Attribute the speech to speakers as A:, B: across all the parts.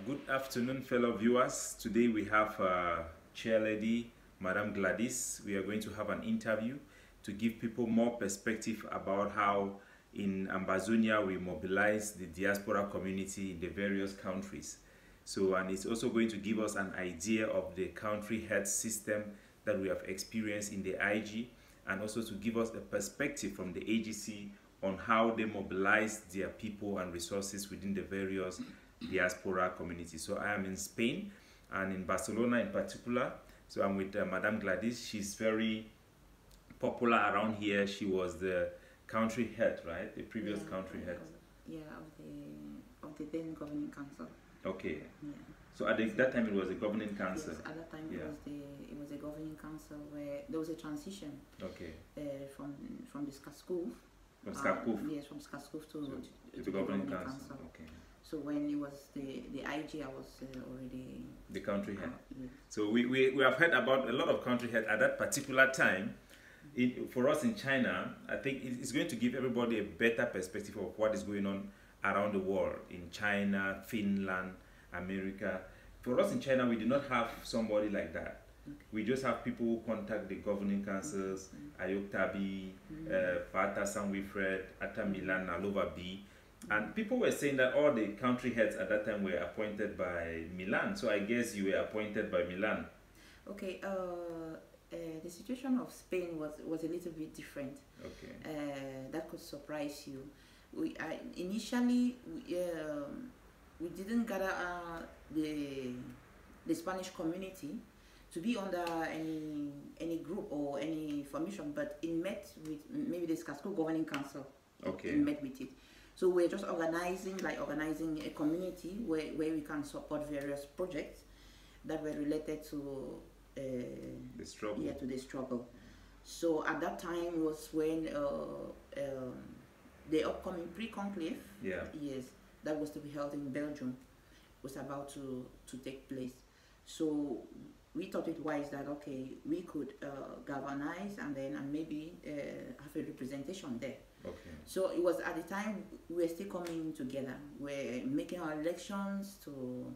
A: Good afternoon, fellow viewers. Today we have Chairlady, Madam Gladys. We are going to have an interview to give people more perspective about how in Ambazonia we mobilize the diaspora community in the various countries. So, and it's also going to give us an idea of the country health system that we have experienced in the IG, and also to give us a perspective from the AGC on how they mobilize their people and resources within the various diaspora communities. So I am in Spain and in Barcelona in particular. So I'm with Madame Gladys. She's very popular around here. She was the country head, right? The previous country head.
B: Of the then governing council.
A: Okay.
B: Yeah.
A: So at that time it was a governing council.
B: Yes, at that time it was a governing council where there was a transition.
A: Okay.
B: From the Skaskoof.
A: From Skaskoof.
B: Yes, from Skaskoof to
A: the governing council. Okay.
B: So when it was the IG, I was already
A: the country head.
B: Yes.
A: So we have heard about a lot of country heads at that particular time. For us in China, I think it's going to give everybody a better perspective of what is going on around the world, in China, Finland, America. For us in China, we do not have somebody like that. Okay. We just have people who contact the governing councils, Ayok Tabi, Fata Sanwifred, Atta Milan, Alova B. And people were saying that all the country heads at that time were appointed by Milan. So I guess you were appointed by Milan.
B: Okay. The situation of Spain was a little bit different.
A: Okay.
B: That could surprise you. Initially we didn't gather the Spanish community to be under any group or any formation, but it met with maybe the Skaskoof Governing Council.
A: Okay.
B: It met with it. So we're just organizing a community where we can support various projects that were related to
A: the struggle.
B: Yeah, to the struggle. So at that time was when the upcoming pre-conclave, yes, that was to be held in Belgium, was about to take place. So we thought it wise that okay, we could galvanize and maybe have a representation there.
A: Okay.
B: So it was at the time we were still coming together. We're making our elections to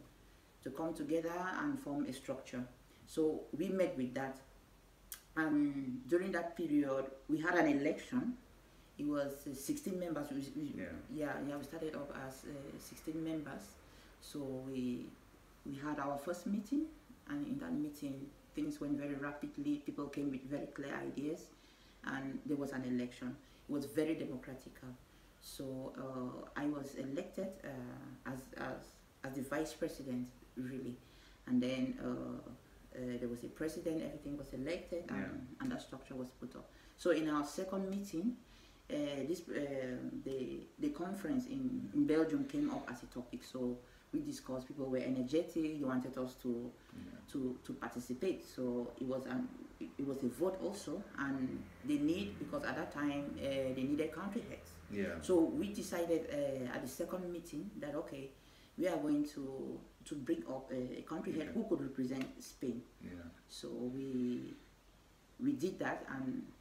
B: come together and form a structure. So we met with that. And during that period, we had an election. It was 16 members. We started off as 16 members. So we had our first meeting, and in that meeting, things went very rapidly. People came with very clear ideas, and there was an election. It was very democratical. So I was elected as the vice president, really, and then there was a president. Everything was elected, and that structure was put up. So in our second meeting, the conference in Belgium came up as a topic. So we discussed. People were energetic. They wanted us to participate. So it was a vote also, and because at that time they needed country heads.
A: Yeah.
B: So we decided at the second meeting that okay, we are going to bring up a country head who could represent Spain.
A: Yeah.
B: So we did that,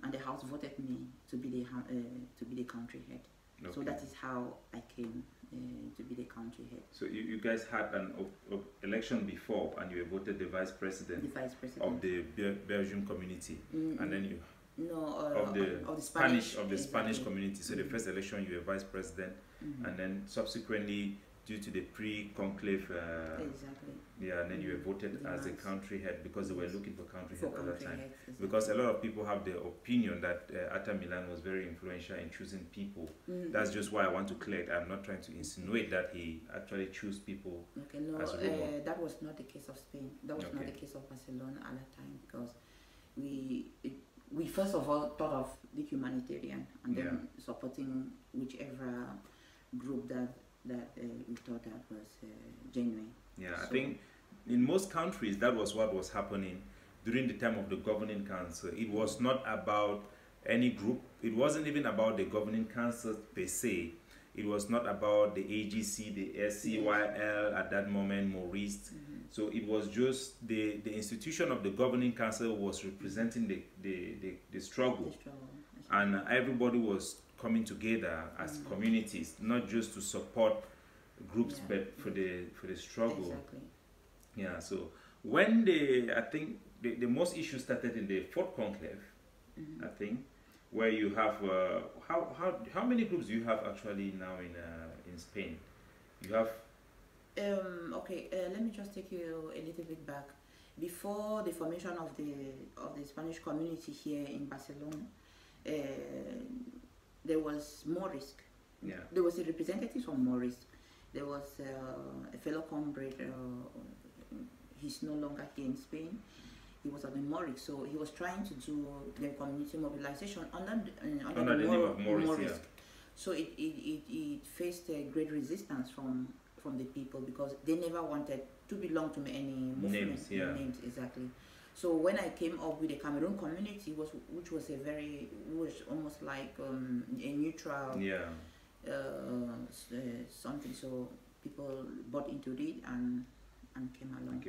B: and the House voted me to be the country head. Okay. So that is how I came to be the country head.
A: So you guys had an election before, and you were voted the vice president.
B: The vice president
A: of the Belgian community, and then you
B: of the Spanish
A: community. So the first election you were vice president, and then subsequently, due to the pre-conclave, and then you were voted as a country head because they were looking for country head at that time. Exactly. Because a lot of people have the opinion that Atta Milan was very influential in choosing people. That's just why I want to clear it. I'm not trying to insinuate that he actually chose people.
B: Okay, no,
A: as role.
B: That was not the case of Spain. That was not the case of Barcelona at that time, because we first of all thought of the humanitarian and then supporting whichever group that we thought that was genuine. Yeah,
A: so I think in most countries that was what was happening during the time of the governing council. It was not about any group. It wasn't even about the governing council per se. It was not about the AGC, the SCYL at that moment, Maurice. So it was just the institution of the governing council was representing the struggle. And everybody was coming together as communities, not just to support groups, but for the struggle.
B: Exactly.
A: Yeah. So when I think the most issue started in the fourth conclave, I think, where you have how many groups do you have actually now in Spain? You have.
B: Okay. Let me just take you a little bit back. Before the formation of the Spanish community here in Barcelona, there was more risk.
A: Yeah.
B: There was a representative from Morris. There was a fellow comrade. He's no longer here in Spain. He was at the Morris, so he was trying to do the community mobilization under the
A: name of Morris. Yeah.
B: So it faced a great resistance from the people because they never wanted to belong to any movement. Names, exactly. So when I came up with the Cameroon community, which was almost like a neutral.
A: Yeah.
B: Something, so people bought into it and came along.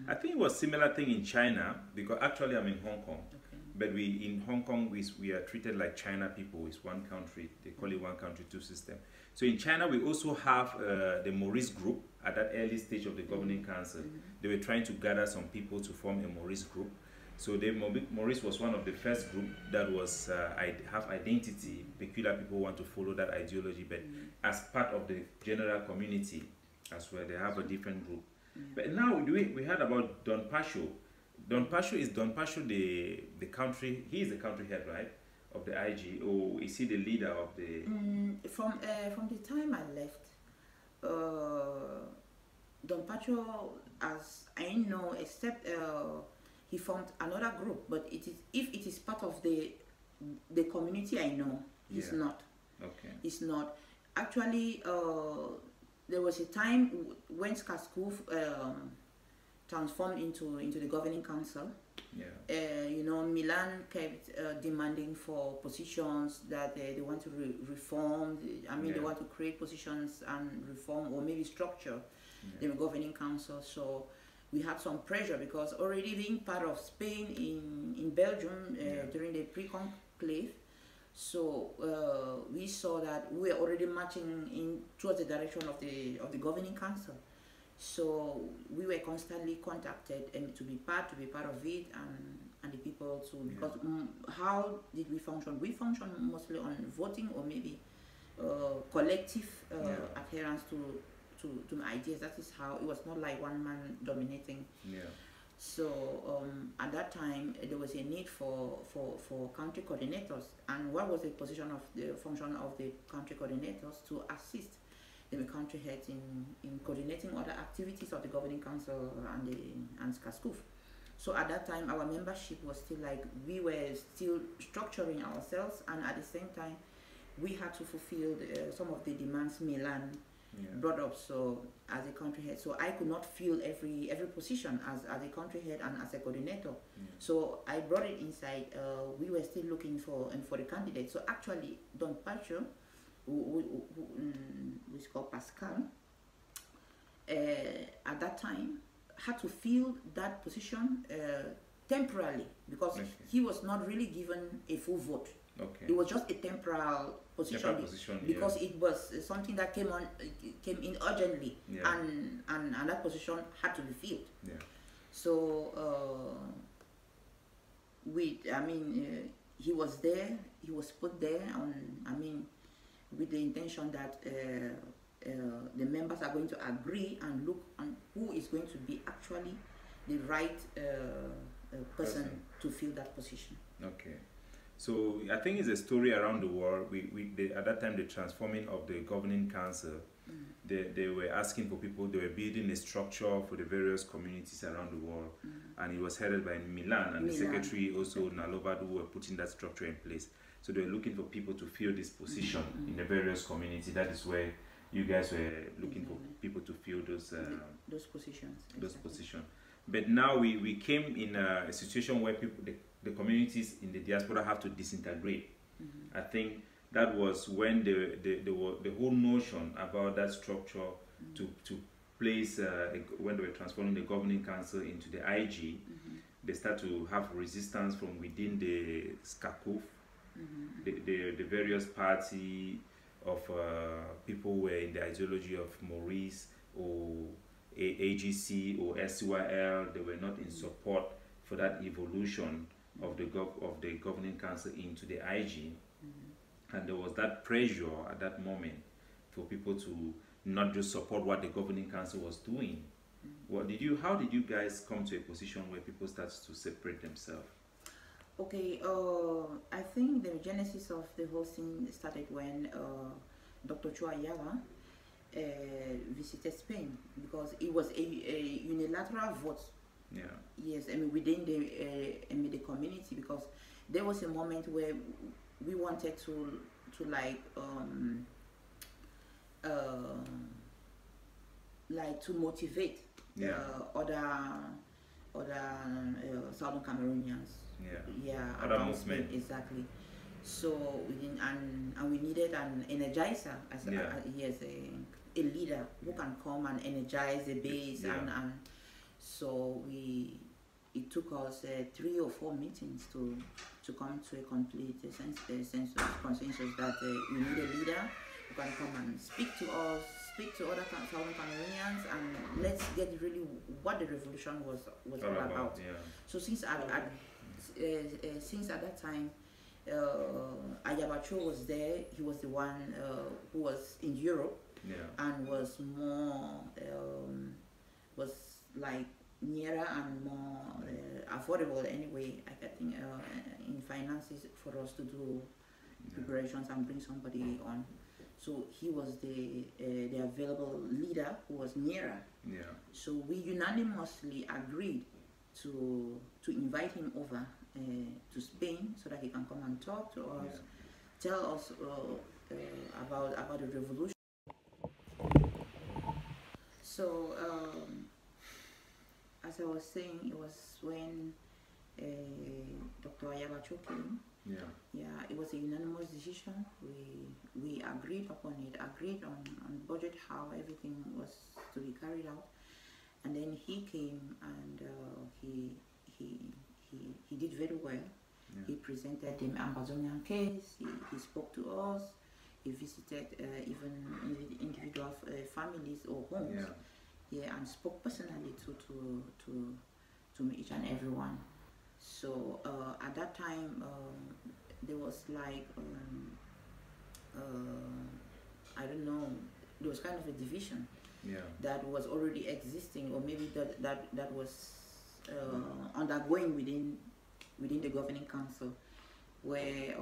A: I think it was similar thing in China, because actually I'm in Hong Kong.
B: Okay.
A: But in Hong Kong we are treated like China people. It's one country. They call it one country, two system. So in China we also have the Maurice group at that early stage of the governing council. They were trying to gather some people to form a Maurice group. So Maurice was one of the first group that was have identity. Peculiar people want to follow that ideology, but as part of the general community as well, they have a different group. But now we heard about Don Pacho. Don Pacho the country? He is the country head, right, of the IG, or is he the leader of the?
B: From the time I left, Don Pacho, as I know, except. He formed another group, but if it is part of the community I know, he's not.
A: Okay.
B: He's not. Actually, there was a time when Skaskuf transformed into the governing council.
A: Yeah.
B: Milan kept demanding for positions that they want to reform. They want to create positions and reform, or maybe structure the governing council. So we had some pressure because already being part of Spain in Belgium during the pre-conclave, so we saw that we were already marching in towards the direction of the governing council. So we were constantly contacted and to be part of it, and the people too. Because how did we function? We functioned mostly on voting, or maybe collective adherence to ideas. That is how it was, not like one man dominating.
A: Yeah.
B: So at that time there was a need for country coordinators, and what was the position of the function of the country coordinators? To assist the country heads in coordinating other activities of the governing council and Skaskuf. So at that time our membership was still like, we were still structuring ourselves, and at the same time we had to fulfill some of the demands Milan brought up, so as a country head. So I could not fill every position as a country head and as a coordinator. So I brought it inside. We were still looking for the candidate. So actually Don Pacho, who is called Pascal, at that time had to fill that position temporarily, because he was not really given a full vote.
A: Okay.
B: It was just a temporal position, because it was something that came in urgently, and that position had to be filled.
A: Yeah.
B: So he was there. He was put there with the intention that the members are going to agree and look on who is going to be actually the right person to fill that position.
A: Okay. So I think it's a story around the world. At that time, the transforming of the governing council, they were asking for people. They were building a structure for the various communities around the world, and it was headed by Milan, and the secretary also Nalobad, who were putting that structure in place. So they were looking for people to fill this position in the various communities. That is where you guys were looking for people to fill those
B: positions.
A: Those positions. But now we came in a situation where people, the communities in the diaspora, have to disintegrate. I think that was when the whole notion about that structure to place when they were transforming the governing council into the IG, they start to have resistance from within the Skakuf, the various party. of people who were in the ideology of Maurice or AGC or SYL. They were not in support for that evolution of the governing council into the IG, and there was that pressure at that moment for people to not just support what the governing council was doing. How did you guys come to a position where people started to separate themselves?
B: Okay, I think the genesis of the whole thing started when Dr. Chua Yaba visited Spain, because it was a unilateral vote.
A: Yeah.
B: Yes, I mean within the community, because there was a moment where we wanted to to motivate other Southern Cameroonians.
A: Other movement.
B: Exactly. So we needed an energizer as a leader who can come and energize the base, and so it took us 3 or 4 meetings to come to a complete consensus that we need a leader who can come and speak to us, speak to other Southern Cameroonians, and let's get really what the revolution was all about.
A: Yeah.
B: So since at that time, Ayabacho was there. He was the one who was in Europe, and was more was like nearer and more affordable anyway. I think in finances for us to do preparations and bring somebody on. So he was the available leader who was nearer.
A: Yeah.
B: So we unanimously agreed to invite him over to Spain so that he can come and talk to us, tell us about the revolution. So as I was saying, it was when Dr. Ayabacho came. It was a unanimous decision. We agreed upon it, agreed on budget, how everything was to be carried out, and then he came and he did very well. He presented the Ambazonian case. He spoke to us. He visited even individual families or homes. And spoke personally to each and everyone. So at that time, there was like I don't know, there was kind of a division that was already existing, or maybe that was undergoing within the governing council, where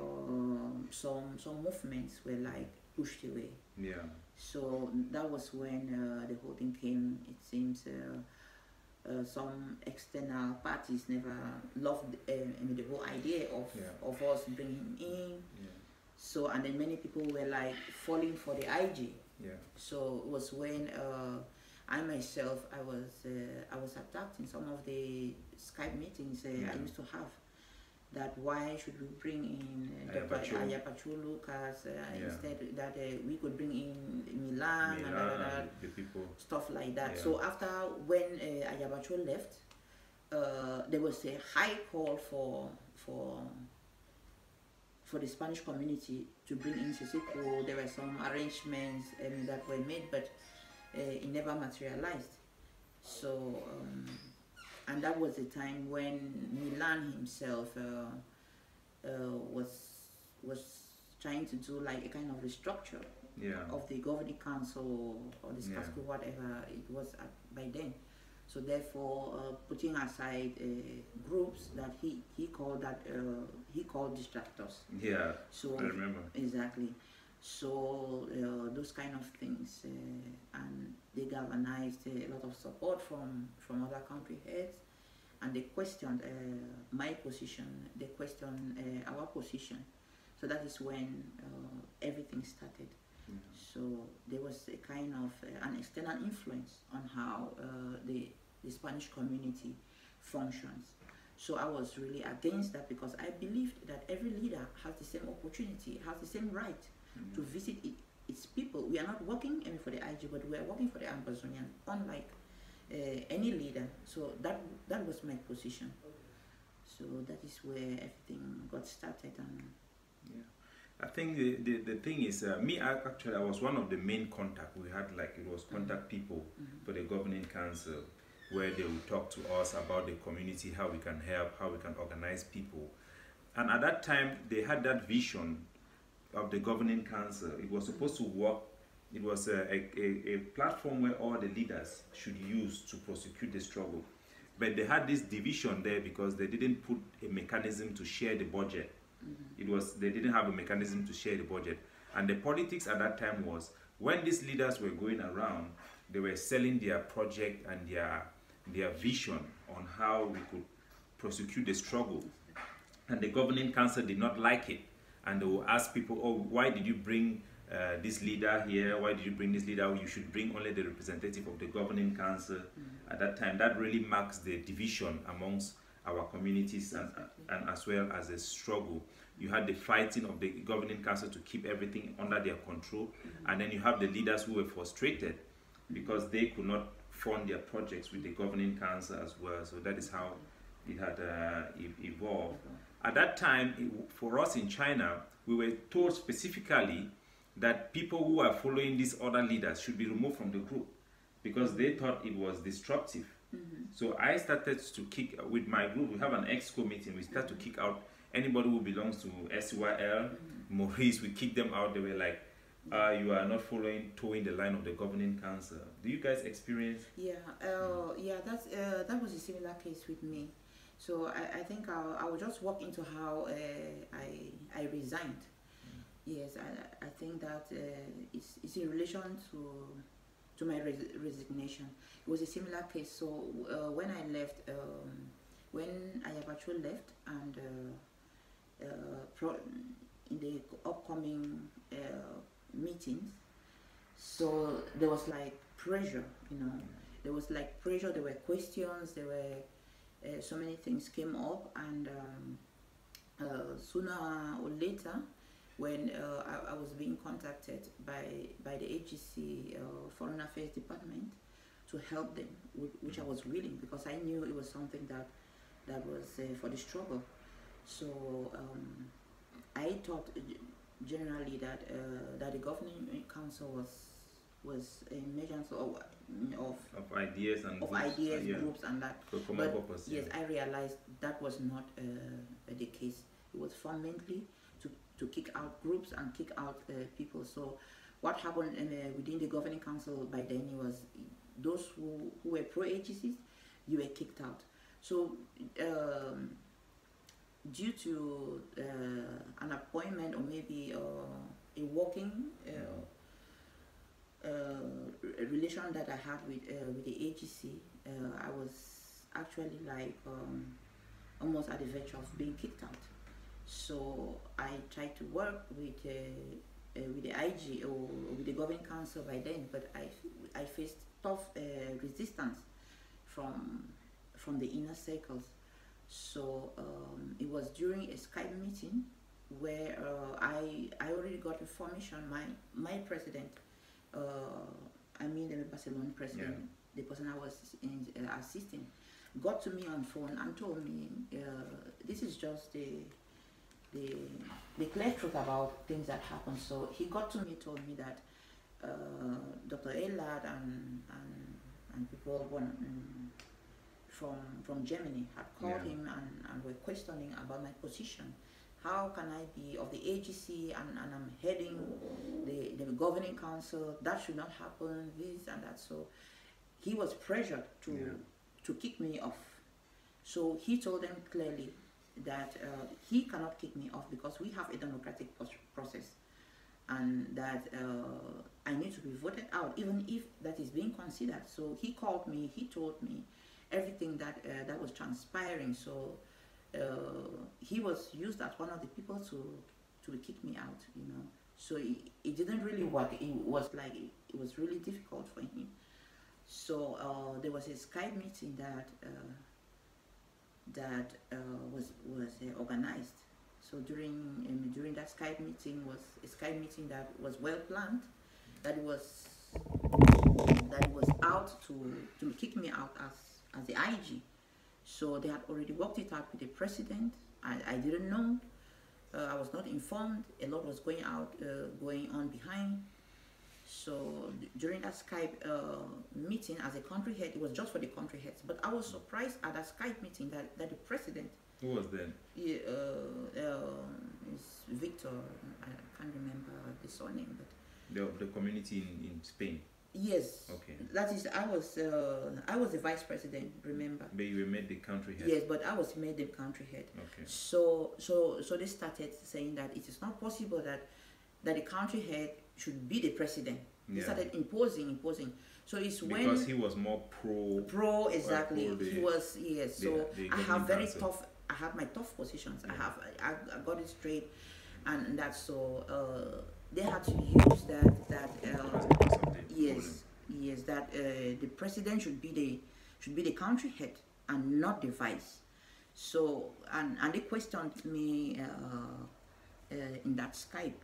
B: some movements were like pushed away. So that was when the whole thing came. It seems some external parties never loved the whole idea of us bringing him in. So, and then many people were like falling for the IG. So it was when I myself, I was attacked in some of the Skype meetings I used to have. That why should we bring in Ayapacho Lucas instead that we could bring in Milan and
A: the people,
B: stuff like that. So after when Ayapacho left, there was a high call for the Spanish community to bring in Sisiko. There were some arrangements that were made, but it never materialized. So. And that was the time when Milan himself was trying to do like a kind of restructure of the governing council or the SCASCO, whatever it was by then. So therefore, putting aside groups that he called distractors. So
A: I remember
B: exactly. So those kind of things, and they galvanized a lot of support from other country heads, and they questioned my position, they questioned our position. So that is when everything started. So there was a kind of an external influence on how the Spanish community functions. So I was really against that, because I believed that every leader has the same opportunity, has the same right to visit its people. We are not working for the IG, but we are working for the Ambazonian, unlike any leader. So that was my position. So that is where everything got started. And
A: I think the thing is, actually, I was one of the main contact. We had like, it was contact people for the governing council, where they would talk to us about the community, how we can help, how we can organize people. And at that time, they had that vision of the governing council. It was supposed to work. It was a platform where all the leaders should use to prosecute the struggle. But they had this division there because they didn't put a mechanism to share the budget. They didn't have a mechanism to share the budget. And the politics at that time was, when these leaders were going around, they were selling their project and their vision on how we could prosecute the struggle. And the governing council did not like it. And they will ask people, oh, why did you bring this leader here? Why did you bring this leader? You should bring only the representative of the governing council. At that time, that really marks the division amongst our communities, and as well as a struggle. You had the fighting of the governing council to keep everything under their control, and then you have the leaders who were frustrated because they could not fund their projects with the governing council as well. So that is how it had evolved. At that time, for us in China, we were told specifically that people who are following these other leaders should be removed from the group because they thought it was disruptive. So I started to kick, with my group, we have an exco meeting, we start to kick out anybody who belongs to SYL, Maurice, we kick them out. They were like, you are not towing the line of the governing council. Do you guys experience?
B: Yeah, that was a similar case with me. So I think I will just walk into how I resigned. Yes, I think that it's in relation to my resignation. It was a similar case. So when I left, when Ayabacho left, and in the upcoming meetings, so there was like pressure, there was like pressure, there were questions, there were so many things came up, and sooner or later, when I was being contacted by the AGC Foreign Affairs Department to help them, which I was willing, because I knew it was something that was for the struggle. So I thought generally that that the governing council was a measure of
A: ideas and
B: groups and that. But purpose, yes, I realized that was not the case. It was fundamentally to kick out groups and kick out people. So what happened within the governing council by then was those who were pro-agencies, you were kicked out. So due to an appointment or maybe a working relation that I had with the AGC, I was actually like almost at the verge of being kicked out. So I tried to work with the IG or with the governing council by then, but I faced tough resistance from the inner circles. So it was during a Skype meeting where I already got information. My president, I mean the Barcelona president, the person I was assisting, got to me on phone and told me this is just the clear truth about things that happen. So he got to me, told me that Dr. Elad and people from Germany had called him and were questioning about my position. How can I be of the AGC and I'm heading the governing council? That should not happen, this and that. So he was pressured to kick me off. So he told them clearly that he cannot kick me off because we have a democratic process, and that I need to be voted out, even if that is being considered. So he called me, he told me everything that was transpiring. So he was used as one of the people to kick me out, So it didn't really work. It was like it was really difficult for him. So there was a Skype meeting that was organized. So during that Skype meeting was a Skype meeting that was well planned, that it was out to kick me out as the IG. So they had already worked it out with the president. I didn't know. I was not informed. A lot was going on behind. So during that Skype meeting as a country head, it was just for the country heads. But I was surprised at that Skype meeting that the president.
A: Who was then?
B: It's Victor. I can't remember the surname, but
A: The community in Spain.
B: Yes.
A: Okay.
B: That is, I was the vice president. Remember.
A: But you were made the country head.
B: Yes, but I was made the country head.
A: Okay.
B: So they started saying that it is not possible that the country head should be the president. They started imposing. So it's
A: because he was more pro.
B: Exactly. He was, yes. So
A: the
B: I have very
A: council.
B: tough. I have my tough positions. I got it straight, and that's so. They had to use that that the president should be the country head and not the vice. So and they questioned me in that Skype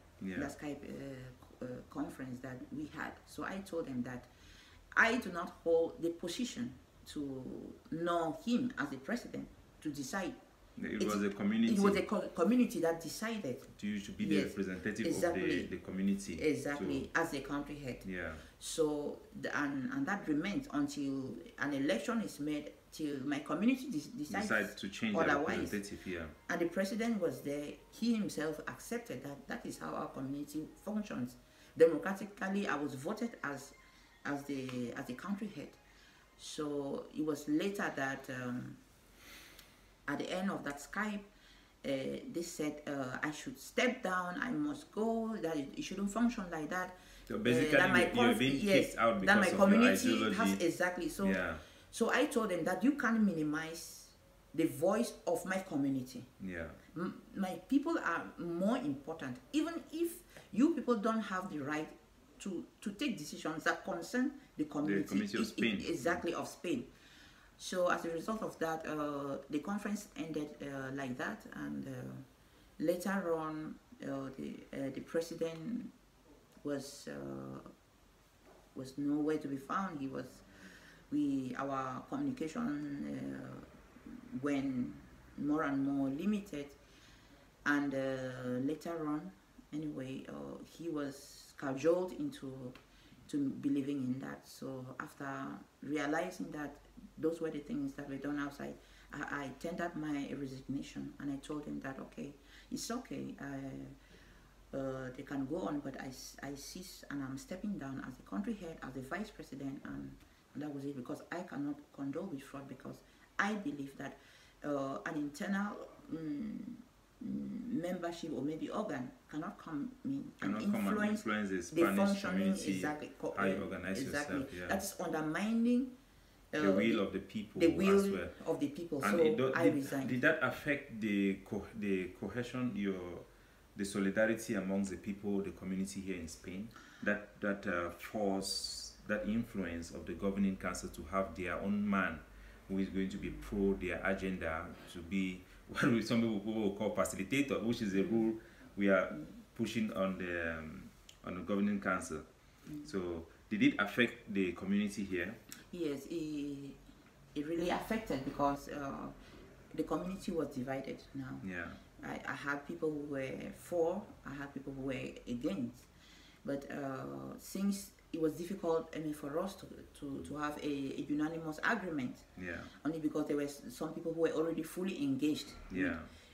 B: conference that we had. So I told them that I do not hold the position to know him as the president to decide.
A: It was a community.
B: It was a community that decided.
A: You should be the representative of the community.
B: Exactly, as a country head.
A: Yeah.
B: So, and that remains until an election is made, till my community decides
A: to change the representative,
B: And the president was there. He himself accepted that is how our community functions. Democratically, I was voted as the country head. So it was later that at the end of that Skype, they said I should step down, I must go, that it shouldn't function like that.
A: So basically, you're being kicked out because
B: my
A: of
B: community
A: your ideology.
B: has exactly. So, so I told them that you can't minimize the voice of my community.
A: Yeah.
B: My people are more important, even if you people don't have the right to take decisions that concern the community
A: of Spain.
B: Exactly, of Spain. So as a result of that, the conference ended like that, and later on, the president was nowhere to be found. Our communication went more and more limited, and later on, anyway, he was cajoled into believing in that. So after realizing that those were the things that were done outside, I tendered my resignation, and I told him that okay, it's okay, they can go on, but I cease, and I'm stepping down as the country head, as the vice president, and that was it, because I cannot condole with fraud, because I believe that an internal membership or maybe organ cannot come in and influence
A: the Spanish community,
B: exactly,
A: how you organize yourself. Yeah.
B: That's undermining
A: the will of the people.
B: The will
A: as well.
B: of the people.
A: And
B: so I resigned.
A: Did that affect the cohesion, the solidarity amongst the people, the community here in Spain? That force, that influence of the governing council to have their own man who is going to be pro their agenda, to be what some people will call facilitator, which is a rule we are pushing on the governing council. So did it affect the community here?
B: Yes, it really affected, because the community was divided now.
A: Yeah.
B: I had people who were for, I had people who were against. But since it was difficult for us to have a unanimous agreement, only because there were some people who were already fully engaged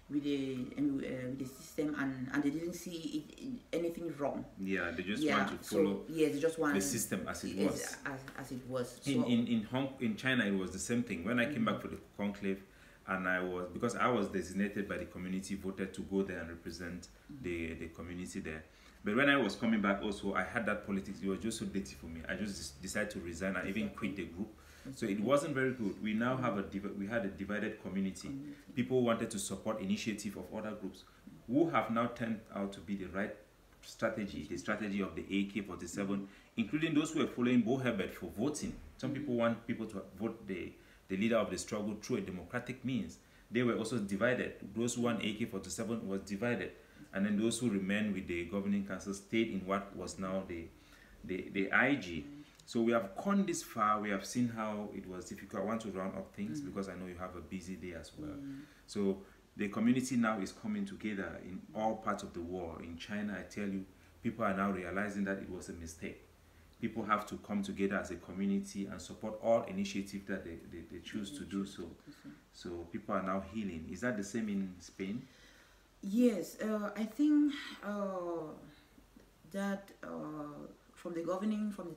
B: with the system, and they didn't see anything wrong. Yeah, they just want to follow they just want
A: the system as it was.
B: As it was. So
A: In China, it was the same thing. When I came back for the conclave, and because I was designated by the community, voted to go there and represent the community there. But when I was coming back also, I had that politics. It was just so dirty for me. I just decided to resign and even quit the group. So it wasn't very good. We now have we had a divided community. People wanted to support initiative of other groups who have now turned out to be the right strategy, the strategy of the AK-47, including those who are following Bo Herbert for voting. Some people want people to vote the leader of the struggle through a democratic means. They were also divided. Those who want AK-47 was divided. And then those who remained with the governing council stayed in what was now the IG. So we have gone this far. We have seen how it was difficult. I want to round up things because I know you have a busy day as well. So the community now is coming together in all parts of the world. In China, I tell you, people are now realizing that it was a mistake. People have to come together as a community and support all initiatives that they choose to do so. So people are now healing. Is that the same in Spain?
B: Yes, I think that from the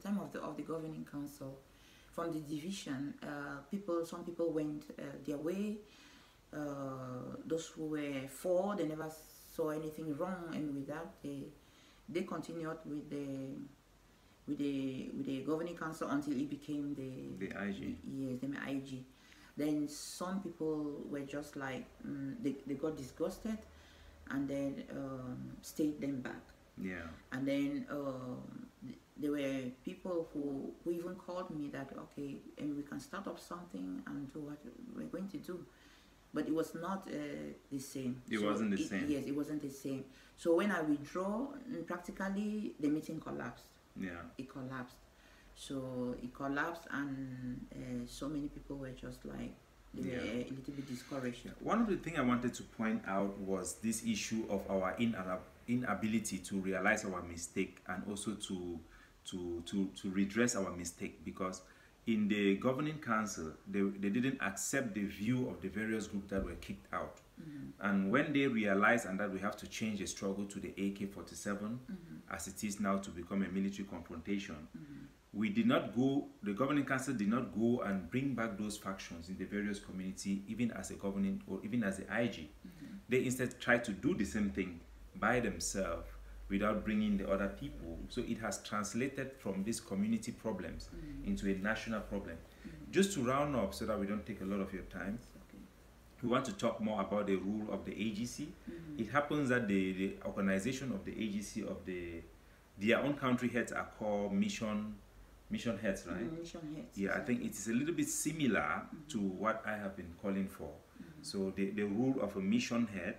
B: time of the governing council, from the division, some people went their way. Those who were for, they never saw anything wrong, and with that, they continued with the governing council until it became the
A: IG.
B: Yes, the IG. Then some people were just like they got disgusted, and then stayed them back.
A: Yeah.
B: And then there were people who even called me that, okay, and we can start up something and do what we're going to do. But it was not the same.
A: It wasn't the same.
B: Yes, it wasn't the same. So when I withdraw, practically the meeting collapsed.
A: Yeah.
B: It collapsed. So it collapsed, and so many people were just like, they were a little bit discouraged.
A: One of the things I wanted to point out was this issue of our inability to realize our mistake, and also to redress our mistake, because in the governing council they didn't accept the view of the various groups that were kicked out. And when they realized and that we have to change the struggle to the AK-47 as it is now to become a military confrontation, we did not go, the governing council did not go and bring back those factions in the various community, even as a governing or even as the IG. They instead tried to do the same thing by themselves without bringing the other people. So it has translated from these community problems into a national problem. Just to round up so that we don't take a lot of your time, we want to talk more about the role of the AGC. It happens that the organization of the AGC, their own country heads are called mission heads, right?
B: Mission heads.
A: Yeah, I think it is a little bit similar to what I have been calling for. So the role of a mission head,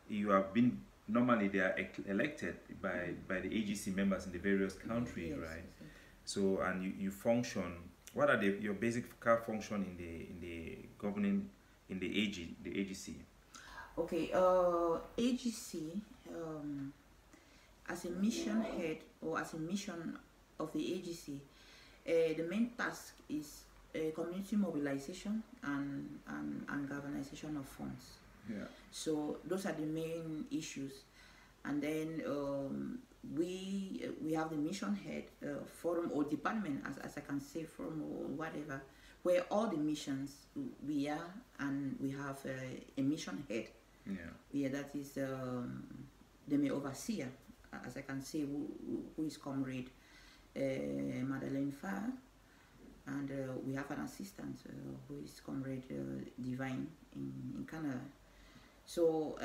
A: you have been, normally they are elected by the AGC members in the various countries, right?
B: Exactly.
A: So, and you function, what are your basic function in the governing, in the AGC?
B: Okay, AGC, as a mission head or as a mission of the AGC, the main task is community mobilization and galvanization of funds.
A: Yeah.
B: So those are the main issues. And then we have the mission head forum or department, as I can say, forum or whatever, where all the missions we are, and we have a mission head.
A: Yeah.
B: Yeah, that is the main overseer, as I can say, who is Comrade Madeleine Farr, and we have an assistant who is Comrade Divine in Canada. So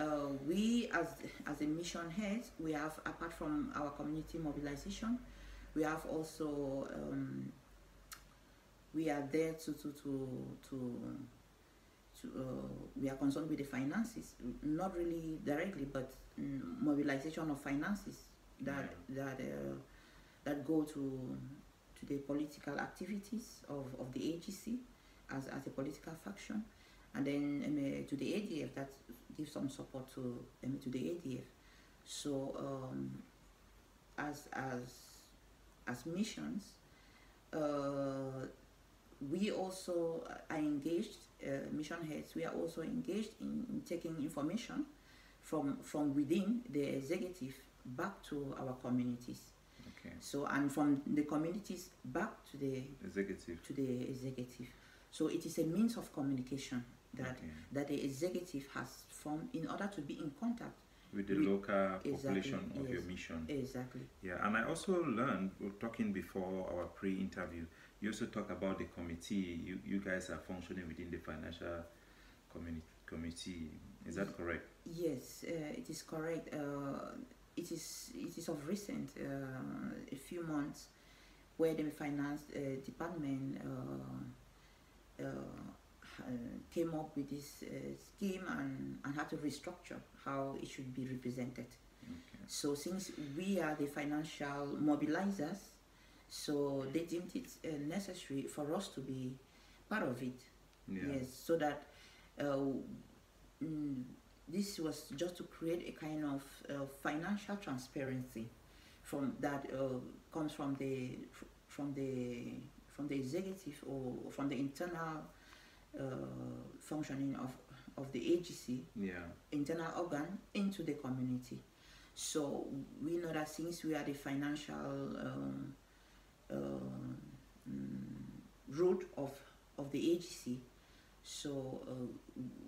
B: we, as a mission heads, we have, apart from our community mobilization, we have also we are there we are concerned with the finances, not really directly, but mobilization of finances that go to the political activities of the AGC as a political faction, and then to the ADF that gives some support to the ADF. So as missions, we also are engaged, mission heads, we are also engaged in taking information from within the executive back to our communities.
A: Okay.
B: So, and from the communities back to the executive. So it is a means of communication that the executive has formed in order to be in contact
A: with the local population of your mission.
B: Exactly.
A: Yeah, and I also learned, talking before our pre-interview, you also talk about the committee. You guys are functioning within the financial committee. Is that correct?
B: Yes, it is correct. It is of recent, a few months, where the finance department came up with this scheme and had to restructure how it should be represented.
A: Okay.
B: So since we are the financial mobilizers, so they deemed it necessary for us to be part of it.
A: Yeah.
B: Yes, so that this was just to create a kind of financial transparency from that comes from the executive or from the internal functioning of the agency, internal organ, into the community. So we know that since we are the financial root of the agency, so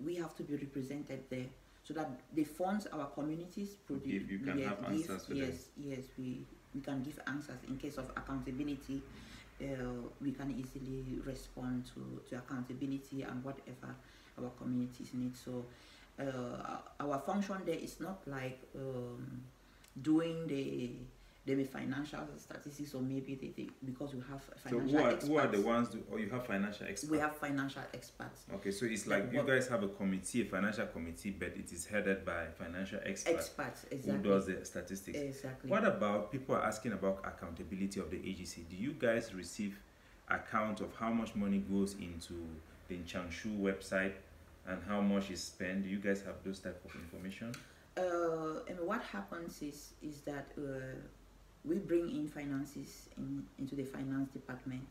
B: we have to be represented there, so that the funds our communities produce,
A: you can have answers for them.
B: Yes, we can give answers in case of accountability. We can easily respond to accountability and whatever our communities need. So our function there is not like doing the financial statistics, or maybe because we have financial experts.
A: Who are the ones or you have financial experts?
B: We have financial experts.
A: Okay, so it's like you guys have a committee, a financial committee, but it is headed by financial experts.
B: Exactly.
A: Who does the statistics.
B: Exactly.
A: What about, people are asking about accountability of the agency. Do you guys receive account of how much money goes into the Changshu website and how much is spent? Do you guys have those type of information?
B: And what happens is that we bring in finances into the finance department,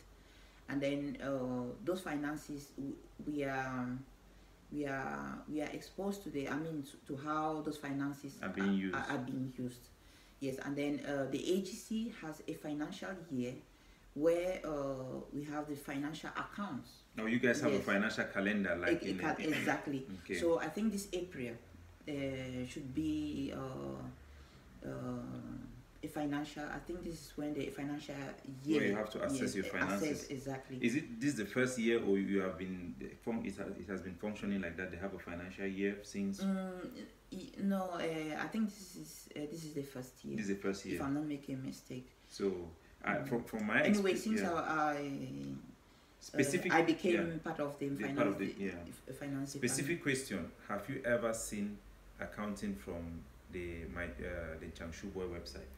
B: and then those finances we are exposed to to how those finances
A: are being
B: used. Yes, and then the agency has a financial year where we have the financial accounts.
A: Now you guys have a financial calendar, like
B: exactly.
A: Okay.
B: So I think this April should be a financial. I think this is when the financial year.
A: Where you have to assess your finances.
B: Exactly.
A: Is this the first year, or you have been it has been functioning like that? They have a financial year since.
B: No, I think this is the first year.
A: This is the first year.
B: If I'm not making a mistake.
A: So from my
B: anyway, since I became part of the finance
A: specific question: have you ever seen accounting from the Changshu Boy website?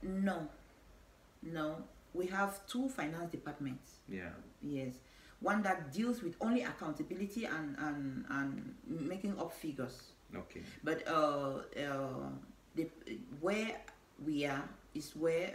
B: No. We have two finance departments.
A: Yeah.
B: Yes. One that deals with only accountability and making up figures.
A: Okay.
B: But where we are is where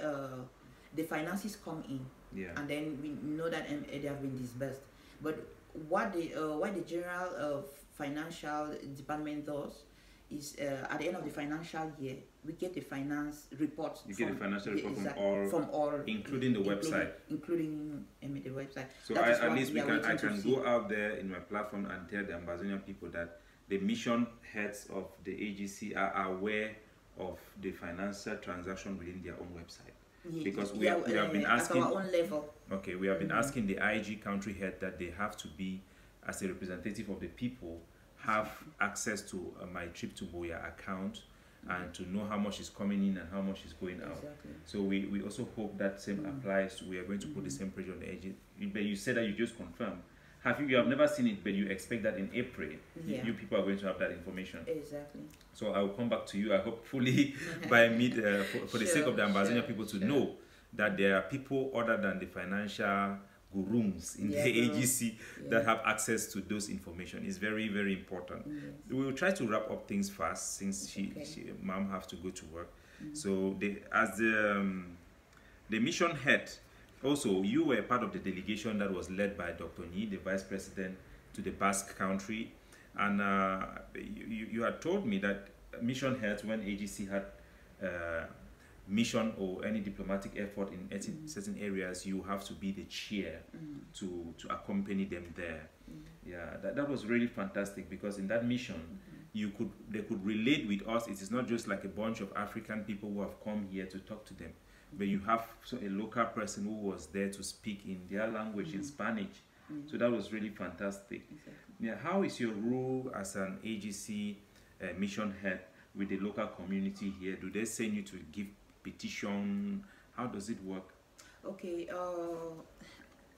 B: the finances come in.
A: Yeah.
B: And then we know that they have been disbursed. But what the general financial department does is at the end of the financial year, we get the finance report.
A: You get the financial report from all, including the website.
B: Including the website.
A: So at least I can go out there in my platform and tell the Ambazonia people that the mission heads of the agency are aware of the financial transaction within their own website. Because we have been asking
B: at our own level.
A: Okay, we have been asking the IG country head that they have to be, as a representative of the people, have access to my Trip to Boya account and to know how much is coming in and how much is going out.
B: Exactly.
A: So we also hope that same applies. We are going to put the same pressure on the agent. But you said that you just confirmed. You have never seen it, but you expect that in April, you people are going to have that information.
B: Exactly.
A: So I will come back to you, hopefully by mid, for the sake of the Ambazonia people to know that there are people other than the financial gurus in the agency that have access to those information. It's very, very important.
B: Yes.
A: We will try to wrap up things fast since mom has to go to work. So as the mission head, also you were part of the delegation that was led by Dr. Nyi, the vice president to the Basque country, and you had told me that mission heads, when agency had mission or any diplomatic effort in certain areas, you have to be the chair to accompany them there. Yeah, that was really fantastic, because in that mission they could relate with us. It is not just like a bunch of African people who have come here to talk to them, but you have a local person who was there to speak in their language, in Spanish. So that was really fantastic.
B: Exactly.
A: Yeah, how is your role as an agency mission head with the local community here? Do they send you to give petition? How does it work?
B: Okay,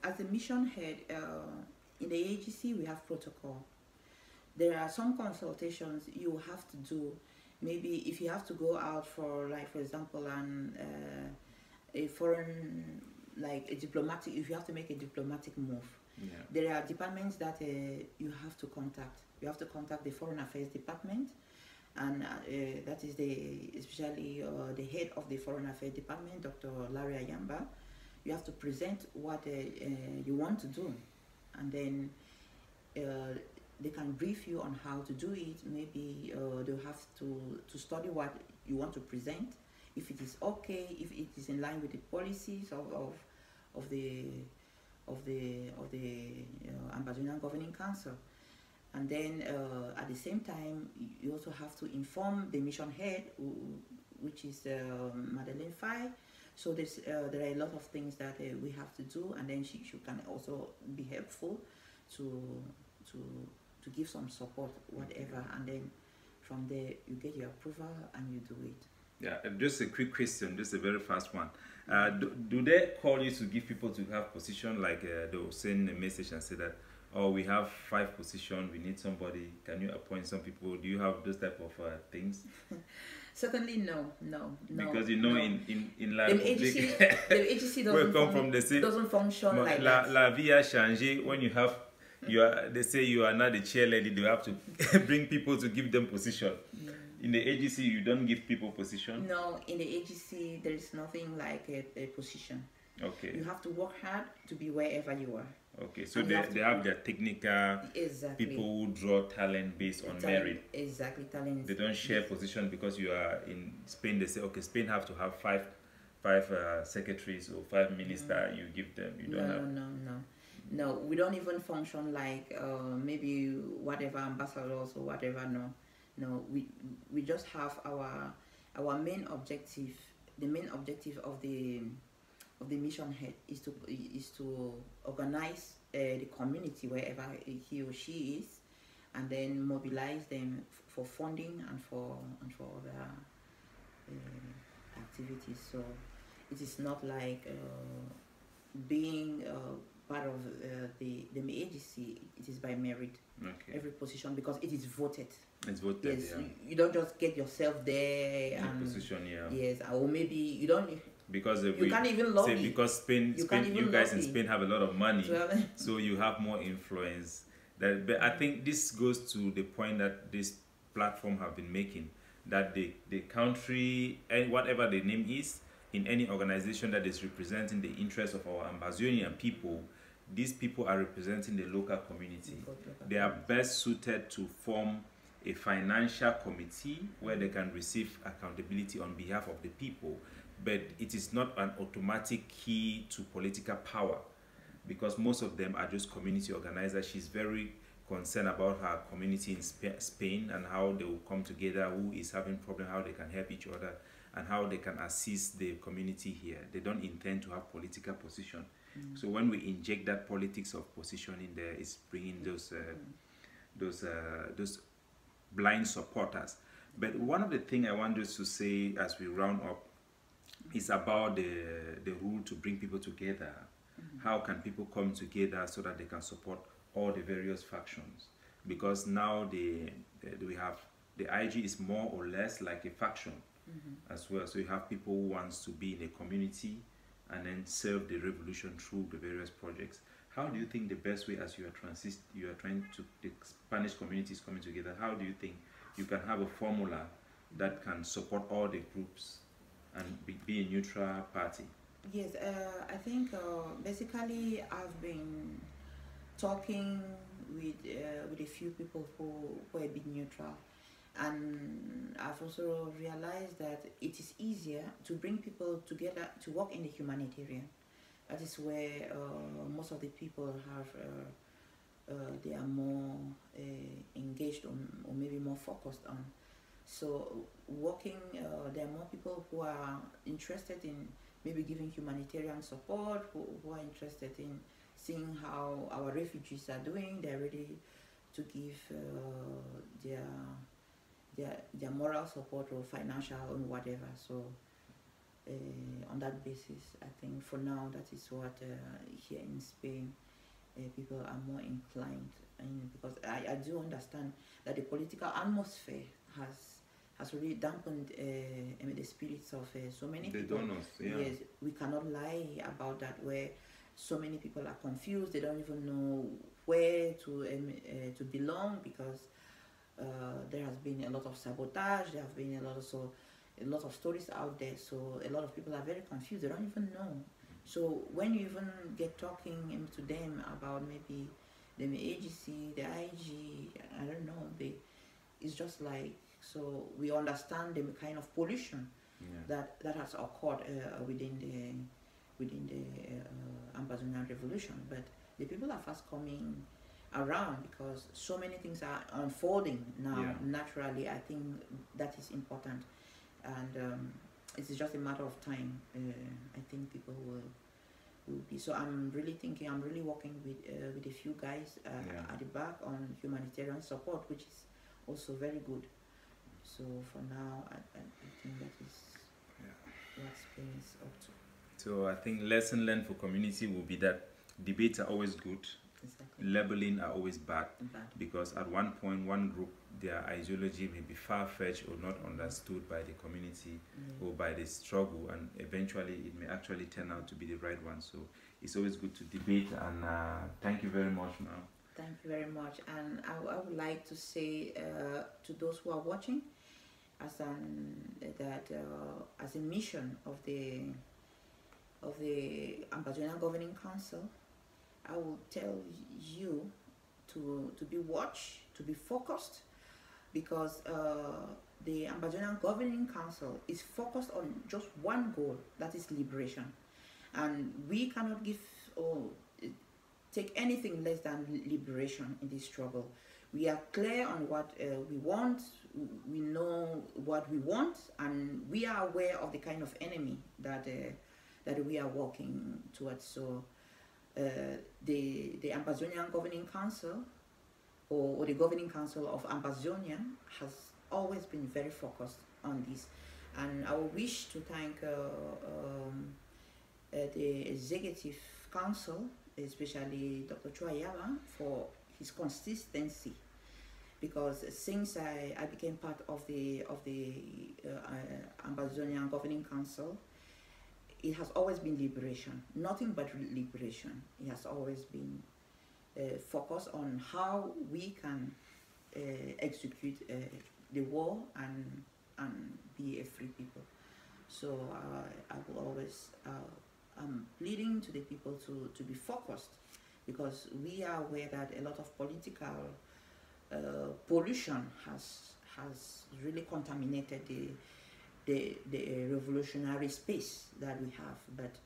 B: as a mission head in the agency, we have protocol. There are some consultations you have to do. Maybe if you have to go out for, like, for example, a foreign like a diplomatic, if you have to make a diplomatic move, there are departments that you have to contact. You have to contact the Foreign Affairs Department, and that is especially the head of the Foreign Affairs Department, Dr. Larry Ayamba. You have to present what you want to do, and then they can brief you on how to do it. Maybe they'll have to study what you want to present, if it is okay, if it is in line with the policies of the Ambazonian Governing Council. And then at the same time, you also have to inform the mission head, which is Madeleine Faye. So there are a lot of things that we have to do, and then she can also be helpful to give some support, whatever, and then from there you get your approval and you do it.
A: Yeah, just a quick question, just a very fast one. Do they call you to give people to have position, like they'll send a message and say that, oh, we have 5 positions, we need somebody, can you appoint some people? Do you have those type of things?
B: Certainly no.
A: Because in La
B: République, the agency doesn't function like that.
A: La vie a changé. When you have, they say you are not the chairlady, they have to bring people to give them position. In the agency, you don't give people position?
B: No, in the agency, there is nothing like a position.
A: Okay.
B: You have to work hard to be wherever you are.
A: Okay, so they have their technical people who draw talent based on merit.
B: Exactly, talent.
A: They don't share position because you are in Spain. They say, okay, Spain have to have five secretaries or 5 ministers. You give them. You don't have.
B: No. We don't even function like maybe whatever ambassadors or whatever. No. We just have our main objective. The main objective of the mission head is to organize the community wherever he or she is, and then mobilize them for funding and for other activities. So it is not like being part of the agency. It is by merit.
A: Okay.
B: Every position, because it is voted.
A: It's voted.
B: Yes,
A: yeah.
B: You don't just get yourself there and
A: position. Yeah.
B: Yes, or maybe you don't.
A: Because
B: you can't even lobby.
A: Say because Spain, you guys in Spain have a lot of money, so you have more influence. But I think this goes to the point that this platform have been making, that the country, and whatever the name is, in any organization that is representing the interests of our Ambazonian people, these people are representing the local community. They are best suited to form a financial committee where they can receive accountability on behalf of the people. But it is not an automatic key to political power, because most of them are just community organizers. She's very concerned about her community in Spain and how they will come together, who is having problem, how they can help each other, and how they can assist the community here. They don't intend to have political position. So when we inject that politics of position in there, it's bringing those blind supporters. But one of the things I want us to say as we round up is about the rule to bring people together. How can people come together so that they can support all the various factions? Because now we have the IG is more or less like a faction as well. So you have people who wants to be in a community and then serve the revolution through the various projects. How do you think the best way, as you are trying to, the Spanish community is coming together, how do you think you can have a formula that can support all the groups and be a neutral party?
B: Yes, I think basically I've been talking with a few people who are a bit neutral, and I've also realized that it is easier to bring people together to work in the humanitarian. That is where most of the people they are more engaged on, or maybe more focused on. So working, there are more people who are interested in maybe giving humanitarian support, who are interested in seeing how our refugees are doing. They're ready to give their moral support or financial or whatever. So on that basis, I think for now that is what here in Spain people are more inclined, and because I do understand that the political atmosphere has really dampened the spirits of so many people.
A: The donors, yeah.
B: Yes, we cannot lie about that, where so many people are confused. They don't even know where to belong, because there has been a lot of sabotage. There have been a lot of stories out there. So a lot of people are very confused. They don't even know. So when you even get talking to them about maybe the agency, the IG, I don't know, it's just like, so we understand the kind of pollution that has occurred within the Ambazonian revolution. But the people are fast coming around, because so many things are unfolding now naturally. I think that is important, and it's just a matter of time. I think people will be. So I'm really working with a few guys at the back on humanitarian support, which is also very good. So for now, I think that is what Spain is up to.
A: So I think lesson learned for community will be that debates are always good.
B: Exactly.
A: Labeling are always bad, because at one point, one group, their ideology may be far-fetched or not understood by the community or by the struggle, and eventually it may actually turn out to be the right one. So it's always good to debate, and thank you very much, ma'am.
B: Thank you very much. And I would like to say to those who are watching, as a mission of the Ambazonian Governing Council, I will tell you to be watched, to be focused, because the Ambazonian Governing Council is focused on just one goal, that is liberation. And we cannot give or take anything less than liberation in this struggle. We are clear on what we want, we know what we want, and we are aware of the kind of enemy that we are working towards. So the Ambazonian Governing Council, or the Governing Council of Ambazonia, has always been very focused on this. And I wish to thank the Executive Council, especially Dr. Chuayaba, for his consistency, because since I became part of the Ambazonian Governing Council, it has always been liberation, nothing but liberation. It has always been focused on how we can execute the war and be a free people. So I will always, I'm pleading to the people to be focused, because we are aware that a lot of political pollution has really contaminated the revolutionary space that we have. But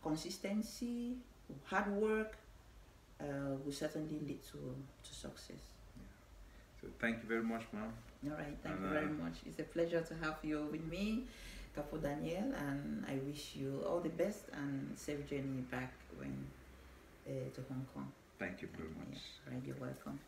B: consistency, hard work will certainly lead to success.
A: So thank you very much, ma'am.
B: All right, thank you very much. It's a pleasure to have you with me, Capo Daniel, and I wish you all the best and safe journey back to Hong Kong.
A: Thank you very much.
B: Right, you're welcome.